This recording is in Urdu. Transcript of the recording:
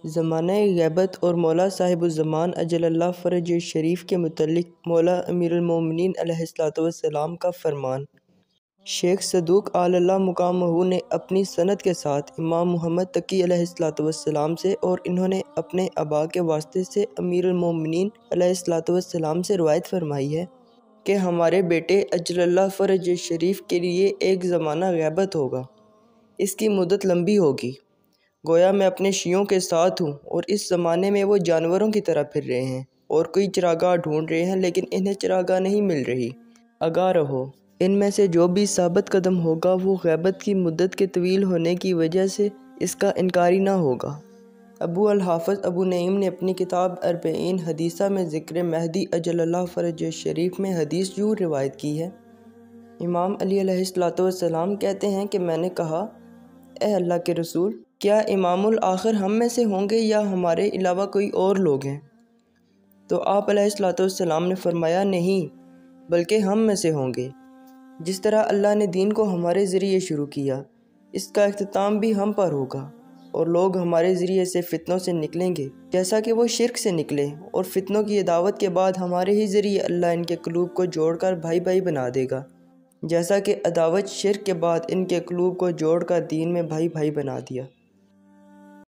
زمانہ غیبت اور مولا صاحب الزمان اجل اللہ فرج شریف کے متعلق مولا امیر المومنین علیہ السلام کا فرمان۔ شیخ صدوق آل اللہ مقامہ نے اپنی سند کے ساتھ امام محمد تقی علیہ السلام سے اور انہوں نے اپنے آبا کے واسطے سے امیر المومنین علیہ السلام سے روایت فرمائی ہے کہ ہمارے بیٹے اجل اللہ فرج شریف کے لیے ایک زمانہ غیبت ہوگا، اس کی مدت لمبی ہوگی، گویا میں اپنے شیعوں کے ساتھ ہوں، اور اس زمانے میں وہ جانوروں کی طرح پھر رہے ہیں اور کوئی چراگاہ ڈھونڈ رہے ہیں لیکن انہیں چراگاہ نہیں مل رہی۔ آگاہ رہو، ان میں سے جو بھی ثابت قدم ہوگا وہ غیبت کی مدت کے طویل ہونے کی وجہ سے اس کا انکاری نہ ہوگا۔ ابو الحافظ ابو نعیم نے اپنی کتاب اربعین حدیثہ میں ذکر مہدی اجل اللہ فرج شریف میں حدیث یوں روایت کی ہے۔ امام علی علیہ السلام کہتے ہیں کہ میں نے کہا، اے اللہ کے رسول، کیا امام الآخر ہم میں سے ہوں گے یا ہمارے علاوہ کوئی اور لوگ ہیں؟ تو آپ علیہ السلام نے فرمایا، نہیں، بلکہ ہم میں سے ہوں گے۔ جس طرح اللہ نے دین کو ہمارے ذریعے شروع کیا، اس کا اختتام بھی ہم پر ہوگا، اور لوگ ہمارے ذریعے سے فتنوں سے نکلیں گے جیسا کہ وہ شرک سے نکلے، اور فتنوں کی عداوت کے بعد ہمارے ہی ذریعے اللہ ان کے قلوب کو جوڑ کر بھائی بھائی بنا دے گا، جیسا کہ عداوت شرک کے بعد ان کے قلوب کو جوڑ کر دین میں بھائی بھائی بنا دیا۔